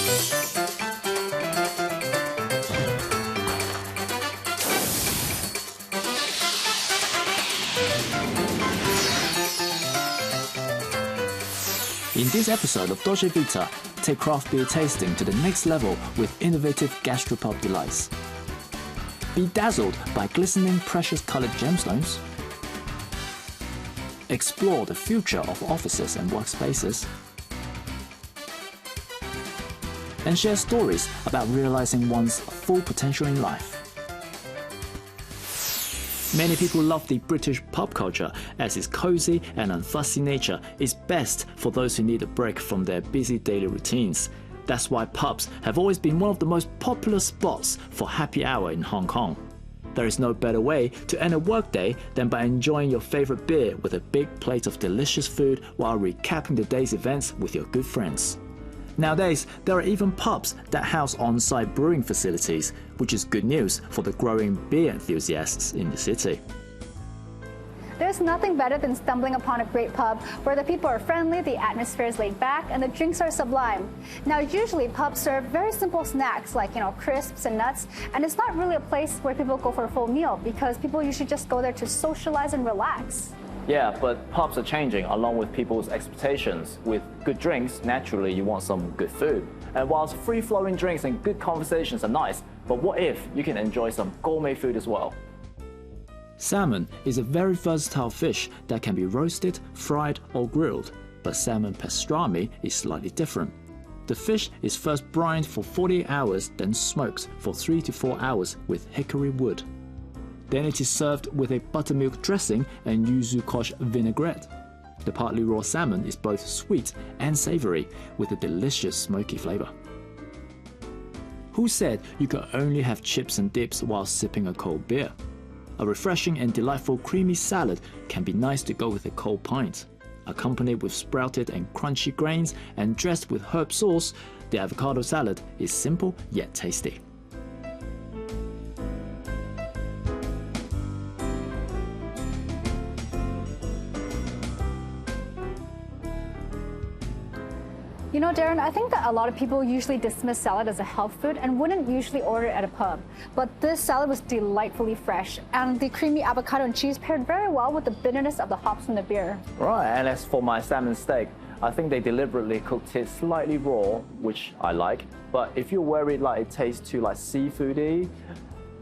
In this episode of Dolce Vita, take craft beer tasting to the next level with innovative gastropub delights. Be dazzled by glistening precious-colored gemstones. Explore the future of offices and workspaces. And share stories about realizing one's full potential in life. Many people love the British pub culture as its cozy and unfussy nature is best for those who need a break from their busy daily routines. That's why pubs have always been one of the most popular spots for happy hour in Hong Kong. There is no better way to end a workday than by enjoying your favorite beer with a big plate of delicious food while recapping the day's events with your good friends. Nowadays, there are even pubs that house on-site brewing facilities, which is good news for the growing beer enthusiasts in the city. There's nothing better than stumbling upon a great pub where the people are friendly, the atmosphere is laid back, and the drinks are sublime. Now, usually pubs serve very simple snacks like, crisps and nuts, and it's not really a place where people go for a full meal because people usually just go there to socialize and relax. Yeah, but pubs are changing along with people's expectations. With good drinks, naturally you want some good food. And whilst free-flowing drinks and good conversations are nice, but what if you can enjoy some gourmet food as well? Salmon is a very versatile fish that can be roasted, fried or grilled, but salmon pastrami is slightly different. The fish is first brined for 48 hours, then smoked for 3 to 4 hours with hickory wood. Then it is served with a buttermilk dressing and yuzu kosh vinaigrette. The partly raw salmon is both sweet and savory, with a delicious smoky flavor. Who said you could only have chips and dips while sipping a cold beer? A refreshing and delightful creamy salad can be nice to go with a cold pint. Accompanied with sprouted and crunchy grains and dressed with herb sauce, the avocado salad is simple yet tasty. Darren, I think that a lot of people usually dismiss salad as a health food and wouldn't usually order it at a pub. But this salad was delightfully fresh, and the creamy avocado and cheese paired very well with the bitterness of the hops from the beer. Right, and as for my salmon steak, I think they deliberately cooked it slightly raw, which I like. But if you're worried like it tastes too seafoody,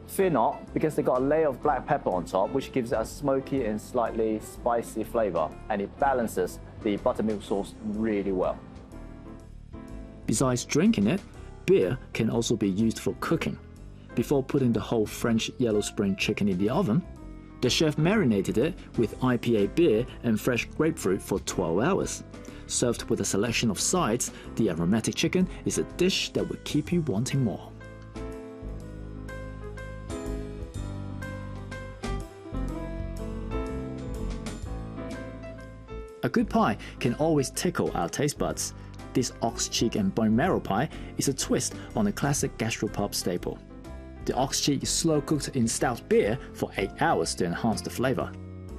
fear not, because they got a layer of black pepper on top, which gives it a smoky and slightly spicy flavor, and it balances the buttermilk sauce really well. Besides drinking it, beer can also be used for cooking. Before putting the whole French yellow spring chicken in the oven, the chef marinated it with IPA beer and fresh grapefruit for 12 hours. Served with a selection of sides, the aromatic chicken is a dish that will keep you wanting more. A good pie can always tickle our taste buds. This ox cheek and bone marrow pie is a twist on a classic gastropub staple. The ox cheek is slow cooked in stout beer for 8 hours to enhance the flavor.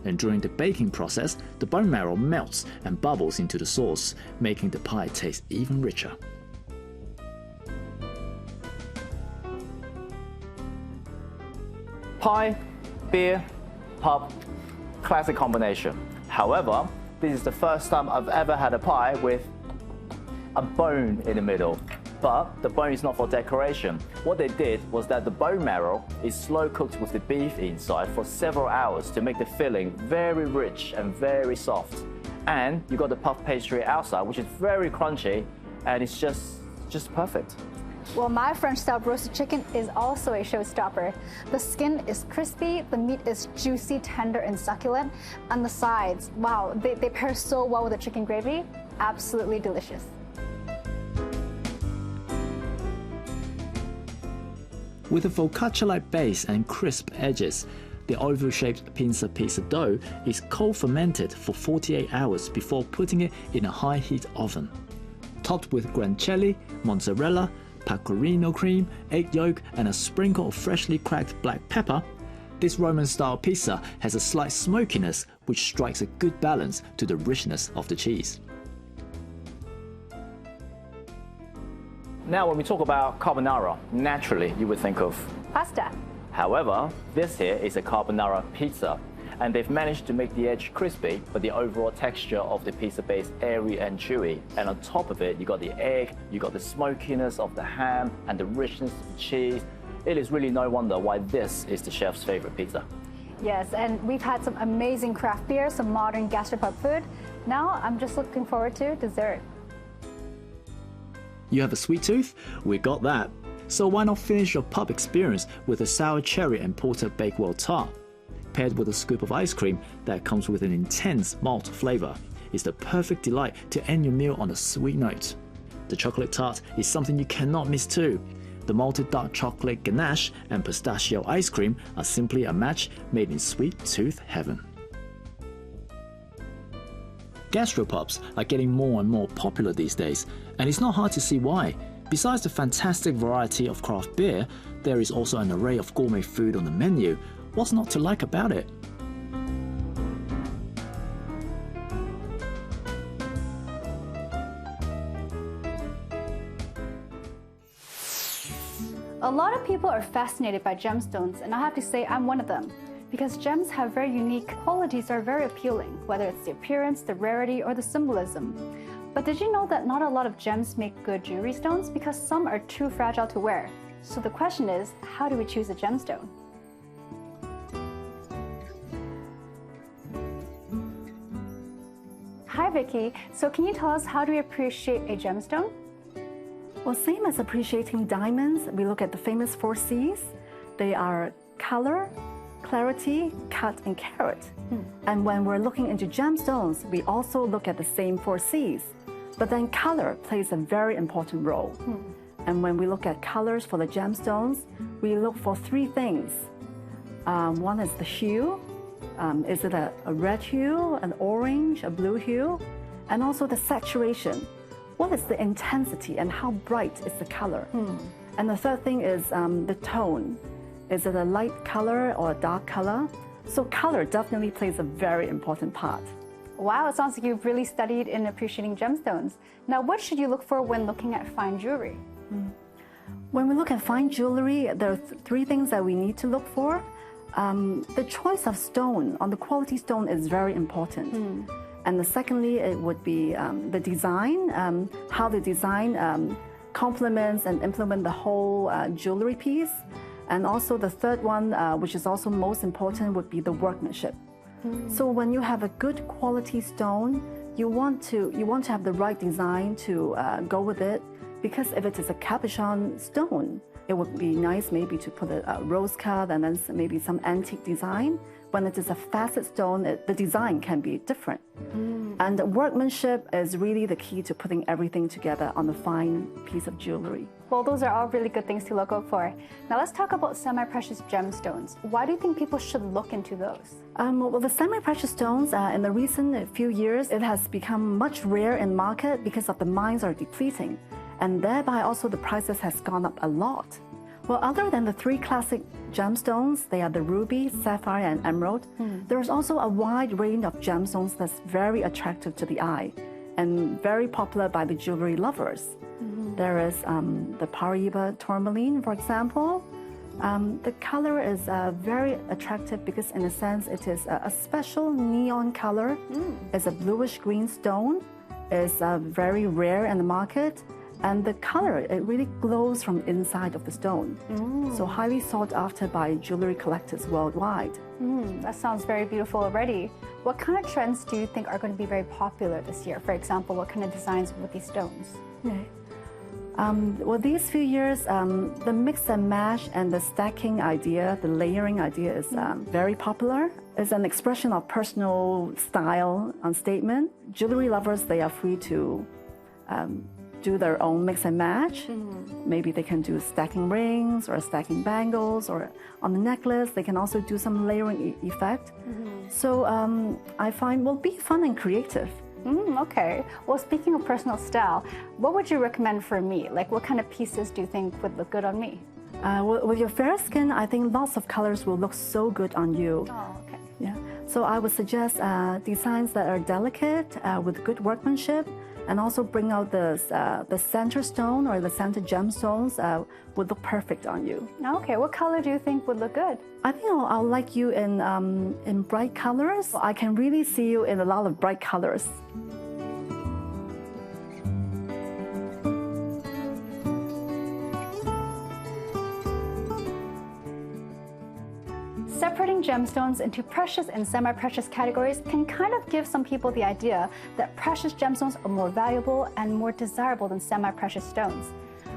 And during the baking process, the bone marrow melts and bubbles into the sauce, making the pie taste even richer. Pie, beer, pub, classic combination. However, this is the first time I've ever had a pie with a bone in the middle. But the bone is not for decoration. What they did was that the bone marrow is slow cooked with the beef inside for several hours to make the filling very rich and very soft. And you got the puff pastry outside, which is very crunchy, and it's just perfect. Well, my French-style roasted chicken is also a showstopper. The skin is crispy, the meat is juicy, tender, and succulent, and the sides, wow, they pair so well with the chicken gravy. Absolutely delicious. With a focaccia-like base and crisp edges, the oval-shaped pinza pizza dough is cold fermented for 48 hours before putting it in a high-heat oven. Topped with guanciale, mozzarella, pecorino cream, egg yolk, and a sprinkle of freshly cracked black pepper, this Roman-style pizza has a slight smokiness which strikes a good balance to the richness of the cheese. Now, when we talk about carbonara, naturally you would think of Pasta. However, this here is a carbonara pizza, and they've managed to make the edge crispy, but the overall texture of the pizza base airy and chewy. And on top of it, you got the egg, you got the smokiness of the ham, and the richness of the cheese. It is really no wonder why this is the chef's favorite pizza. Yes, and we've had some amazing craft beer, some modern gastropub food. Now I'm just looking forward to dessert. You have a sweet tooth? We got that. So why not finish your pub experience with a sour cherry and porter Bakewell tart? Paired with a scoop of ice cream that comes with an intense malt flavor, it's the perfect delight to end your meal on a sweet note. The chocolate tart is something you cannot miss too. The malted dark chocolate ganache and pistachio ice cream are simply a match made in sweet tooth heaven. Gastropubs are getting more and more popular these days, and it's not hard to see why. Besides the fantastic variety of craft beer, there is also an array of gourmet food on the menu. What's not to like about it? A lot of people are fascinated by gemstones, and I have to say I'm one of them. Because gems have very unique qualities that are very appealing, whether it's the appearance, the rarity, or the symbolism. But did you know that not a lot of gems make good jewelry stones because some are too fragile to wear? So the question is, how do we choose a gemstone? Hi Vicky, so can you tell us how do we appreciate a gemstone? Well, same as appreciating diamonds, we look at the famous 4 C's. They are color, clarity, cut, and carat. And when we're looking into gemstones, we also look at the same 4 C's. But then color plays a very important role. And when we look at colors for the gemstones, we look for 3 things. One is the hue. Is it a red hue, an orange, a blue hue? And also the saturation. What is the intensity and how bright is the color? And the third thing is the tone. Is it a light color or a dark color? So color definitely plays a very important part. Wow, it sounds like you've really studied in appreciating gemstones. Now, what should you look for when looking at fine jewelry? When we look at fine jewelry, there are 3 things that we need to look for. The choice of stone, on the quality stone, is very important. And secondly, it would be the design, how the design complements and implement the whole jewelry piece. And also the third one, which is also most important, would be the workmanship. So when you have a good quality stone, you want to have the right design to go with it, because if it is a cabochon stone, it would be nice maybe to put a rose cut and then maybe some antique design. When it is a facet stone, the design can be different. And the workmanship is really the key to putting everything together on a fine piece of jewelry. Well, those are all really good things to look out for. Now let's talk about semi-precious gemstones. Why do you think people should look into those? Well, the semi-precious stones, in the recent few years, it has become much rare in market because of the mines are depleting. And thereby also the prices has gone up a lot. Well, other than the 3 classic gemstones, they are the ruby, sapphire, and emerald. There's also a wide range of gemstones that's very attractive to the eye and very popular by the jewelry lovers. There is the Paribas Tourmaline, for example. The color is very attractive because in a sense it is a special neon color. It's a bluish green stone. It's very rare in the market. And the color, it really glows from inside of the stone. So highly sought after by jewelry collectors worldwide. That sounds very beautiful already. What kind of trends do you think are going to be very popular this year? For example, what kind of designs with these stones? Well, these few years, the mix and match and the stacking idea, the layering idea is very popular. It's an expression of personal style and statement. Jewelry lovers, they are free to do their own mix and match. Maybe they can do stacking rings or stacking bangles, or on the necklace, they can also do some layering effect. So I find will be fun and creative. Okay. Well, speaking of personal style, what would you recommend for me? Like, what kind of pieces do you think would look good on me? With your fair skin, I think lots of colors will look so good on you. Oh, okay. Yeah. So I would suggest designs that are delicate with good workmanship. and also bring out the center stone or the center gemstones would look perfect on you. Okay, what color do you think would look good? I think I'll like you in bright colors. I can really see you in a lot of bright colors. Separating gemstones into precious and semi-precious categories can kind of give some people the idea that precious gemstones are more valuable and more desirable than semi-precious stones.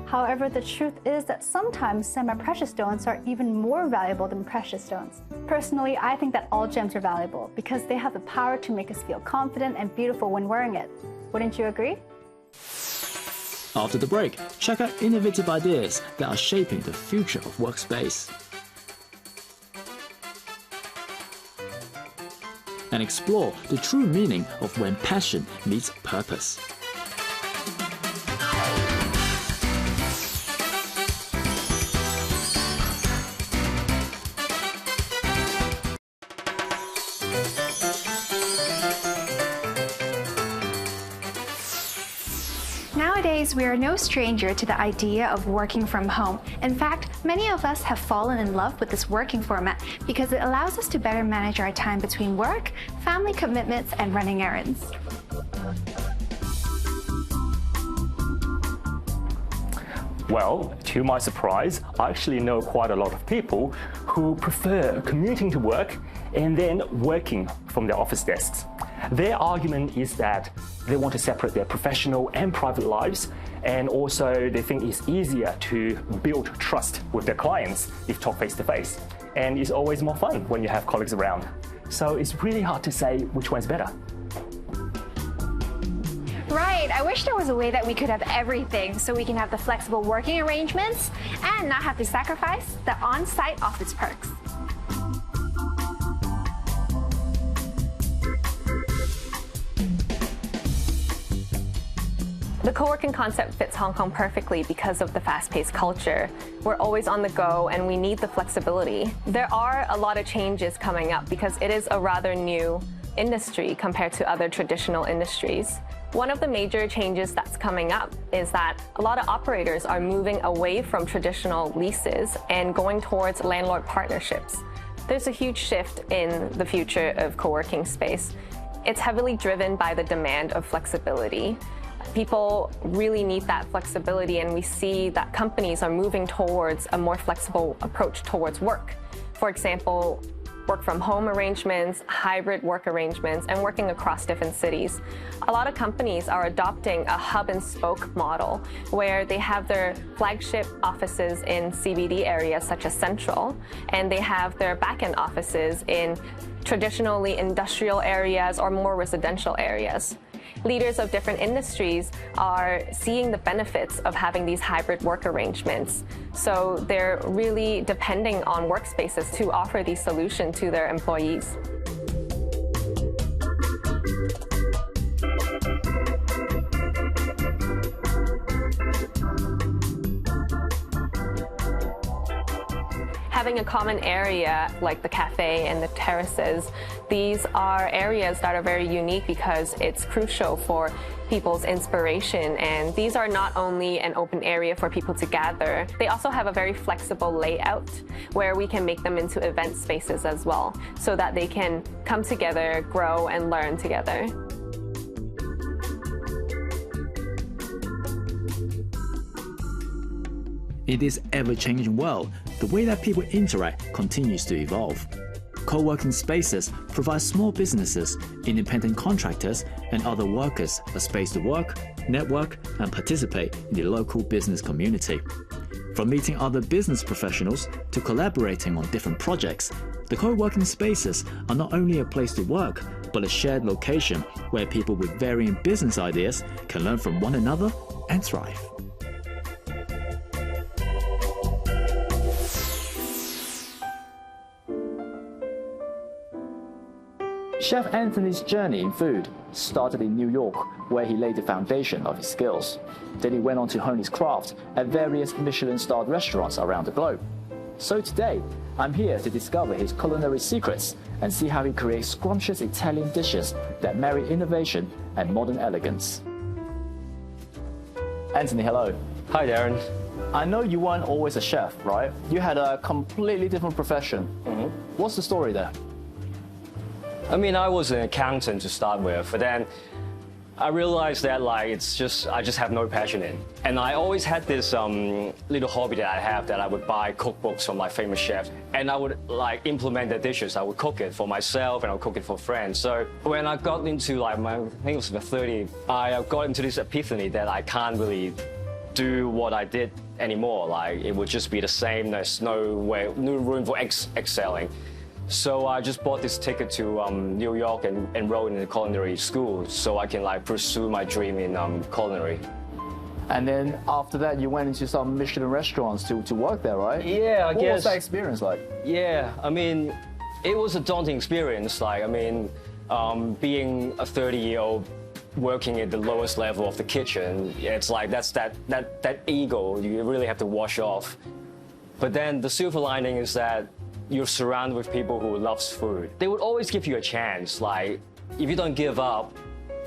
However, the truth is that sometimes semi-precious stones are even more valuable than precious stones. Personally, I think that all gems are valuable because they have the power to make us feel confident and beautiful when wearing it. Wouldn't you agree? After the break, check out innovative ideas that are shaping the future of workspace. And explore the true meaning of when passion meets purpose. Nowadays, we are no stranger to the idea of working from home. In fact, many of us have fallen in love with this working format because it allows us to better manage our time between work, family commitments, and running errands. Well, to my surprise, I actually know quite a lot of people who prefer commuting to work and then working from their office desks. Their argument is that they want to separate their professional and private lives, and also they think it's easier to build trust with their clients if talk face to face. And it's always more fun when you have colleagues around. So it's really hard to say which one's better. Right, I wish there was a way that we could have everything so we can have the flexible working arrangements and not have to sacrifice the on-site office perks. The co-working concept fits Hong Kong perfectly because of the fast-paced culture. We're always on the go and we need the flexibility. There are a lot of changes coming up because it is a rather new industry compared to other traditional industries. One of the major changes that's coming up is that a lot of operators are moving away from traditional leases and going towards landlord partnerships. There's a huge shift in the future of co-working space. It's heavily driven by the demand of flexibility. People really need that flexibility, and we see that companies are moving towards a more flexible approach towards work. For example, work from home arrangements, hybrid work arrangements, and working across different cities. A lot of companies are adopting a hub and spoke model where they have their flagship offices in CBD areas such as Central, and they have their back-end offices in traditionally industrial areas or more residential areas. Leaders of different industries are seeing the benefits of having these hybrid work arrangements. So they're really depending on workspaces to offer these solutions to their employees. Having a common area like the cafe and the terraces, these are areas that are very unique because it's crucial for people's inspiration, and these are not only an open area for people to gather, they also have a very flexible layout where we can make them into event spaces as well so that they can come together, grow, and learn together. In this ever-changing world, the way that people interact continues to evolve. Co-working spaces provide small businesses, independent contractors, and other workers a space to work, network, and participate in the local business community. From meeting other business professionals to collaborating on different projects, the co-working spaces are not only a place to work, but a shared location where people with varying business ideas can learn from one another and thrive. Chef Anthony's journey in food started in New York, where he laid the foundation of his skills. Then he went on to hone his craft at various Michelin-starred restaurants around the globe. So today, I'm here to discover his culinary secrets and see how he creates scrumptious Italian dishes that marry innovation and modern elegance. Anthony, hello. Hi, Darren. I know you weren't always a chef, right? You had a completely different profession. What's the story there? I mean, I was an accountant to start with, but then I realized that I just have no passion in. And I always had this little hobby that I have, that I would buy cookbooks from famous chefs, and I would implement the dishes. I would cook it for myself, and I would cook it for friends. So when I got into I think it was about 30, I got into this epiphany that I can't really do what I did anymore. It would just be the same. There's no room for excelling. So I just bought this ticket to New York and enrolled in a culinary school so I can pursue my dream in culinary. And then after that, you went into some Michelin restaurants to work there, right? Yeah, I guess. What was that experience like? Yeah, I mean, it was a daunting experience. Being a 30-year-old working at the lowest level of the kitchen, it's that's that ego you really have to wash off. But then the silver lining is that you're surrounded with people who loves food. They would always give you a chance. If you don't give up,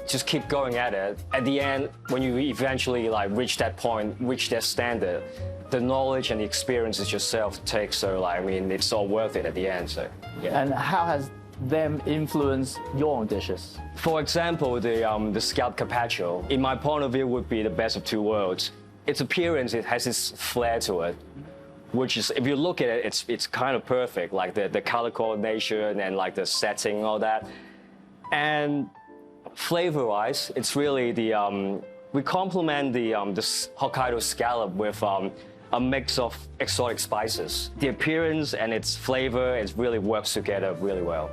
just keep going at it. At the end, when you eventually reach that point, reach that standard, the knowledge and the experiences yourself take. So it's all worth it at the end. So yeah. And how has them influenced your own dishes? For example, the scallop carpaccio, in my point of view, would be the best of two worlds. Its appearance, it has this flair to it, which is, if you look at it, it's kind of perfect, the color coordination and the setting and all that. And flavor-wise, it's really we complement the Hokkaido scallop with a mix of exotic spices. The appearance and its flavor, it really works together really well.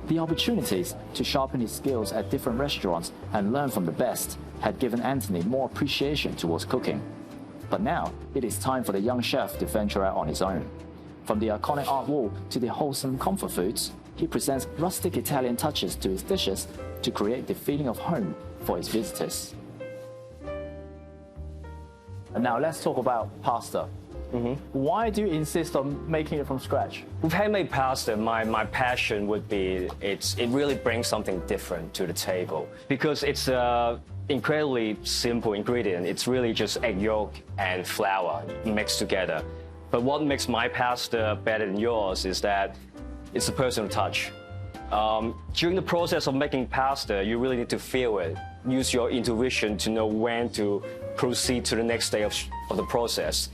The opportunities to sharpen his skills at different restaurants and learn from the best had given Anthony more appreciation towards cooking. But now, it is time for the young chef to venture out on his own. From the iconic art wall to the wholesome comfort foods, he presents rustic Italian touches to his dishes to create the feeling of home for his visitors. And now let's talk about pasta. Why do you insist on making it from scratch? With handmade pasta, my passion would be it really brings something different to the table, because it's an incredibly simple ingredient. It's really just egg yolk and flour mixed together. But what makes my pasta better than yours is that it's a personal touch. During the process of making pasta, you really need to feel it. Use your intuition to know when to proceed to the next stage of the process.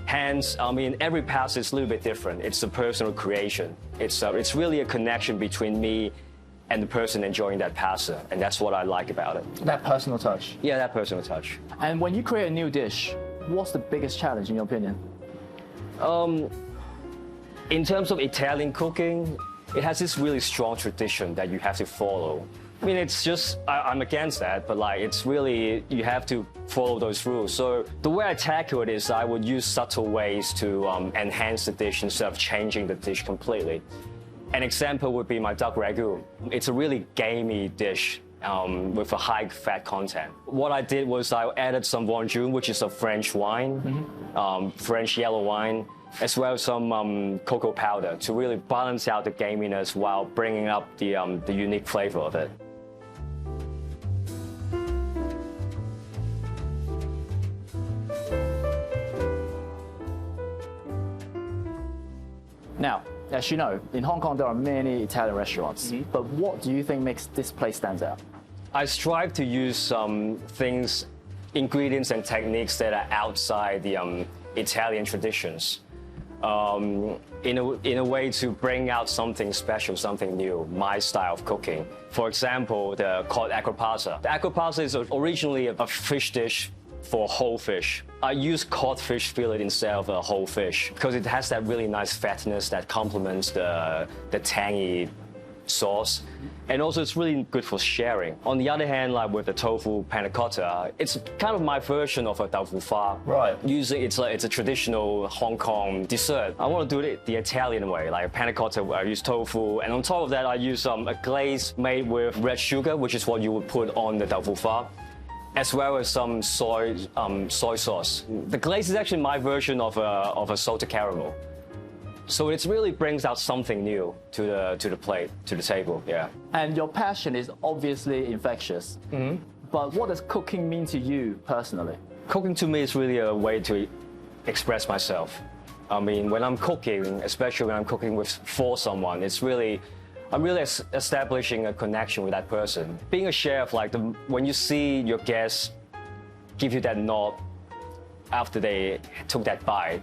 Hence, every pasta is a little bit different. It's a personal creation. It's really a connection between me and the person enjoying that pasta, and that's what I like about it. That personal touch. Yeah, that personal touch. And when you create a new dish, what's the biggest challenge in your opinion? In terms of Italian cooking, it has this really strong tradition that you have to follow. It's just, I'm against that, but it's really, you have to follow those rules. So the way I tackle it is I would use subtle ways to enhance the dish instead of changing the dish completely. An example would be my duck ragu. It's a really gamey dish with a high fat content. What I did was I added some Vendoux, which is a French wine, French yellow wine, as well as some cocoa powder to really balance out the gaminess while bringing up the unique flavor of it. Now, as you know, in Hong Kong there are many Italian restaurants, but what do you think makes this place stand out? I strive to use some ingredients and techniques that are outside the Italian traditions, in a way to bring out something special, something new, my style of cooking. For example, called acropasa. The acropasa is originally a fish dish for whole fish. I use cod fish fillet instead of a whole fish because it has that really nice fatness that complements the tangy sauce. And also it's really good for sharing. On the other hand, with the tofu panna cotta, it's kind of my version of a tofu fa. Right. Usually it's a traditional Hong Kong dessert. I want to do it the Italian way, panna cotta, I use tofu, and on top of that I use a glaze made with red sugar, which is what you would put on the tofu fa, as well as some soy sauce. The glaze is actually my version of a salted caramel. So it really brings out something new to the plate, to the table, yeah. And your passion is obviously infectious. But what does cooking mean to you personally? Cooking to me is really a way to express myself. I mean, when I'm cooking, especially when I'm cooking for someone, I'm really establishing a connection with that person. Being a chef, like when you see your guests give you that nod after they took that bite,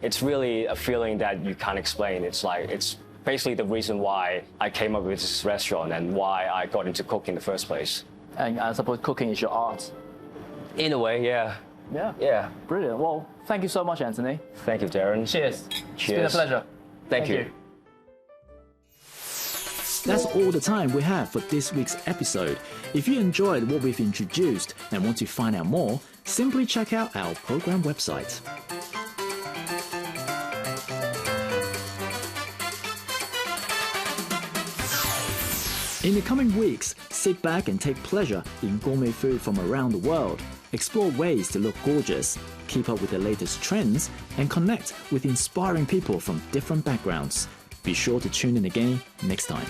it's really a feeling that you can't explain. It's basically the reason why I came up with this restaurant and why I got into cooking in the first place. And I suppose cooking is your art. In a way, yeah. Yeah. Yeah. Brilliant. Well, thank you so much, Anthony. Thank you, Darren. Cheers. Cheers. It's been a pleasure. Thank you. That's all the time we have for this week's episode. If you enjoyed what we've introduced and want to find out more, simply check out our program website. In the coming weeks, sit back and take pleasure in gourmet food from around the world. Explore ways to look gorgeous, keep up with the latest trends, and connect with inspiring people from different backgrounds. Be sure to tune in again next time.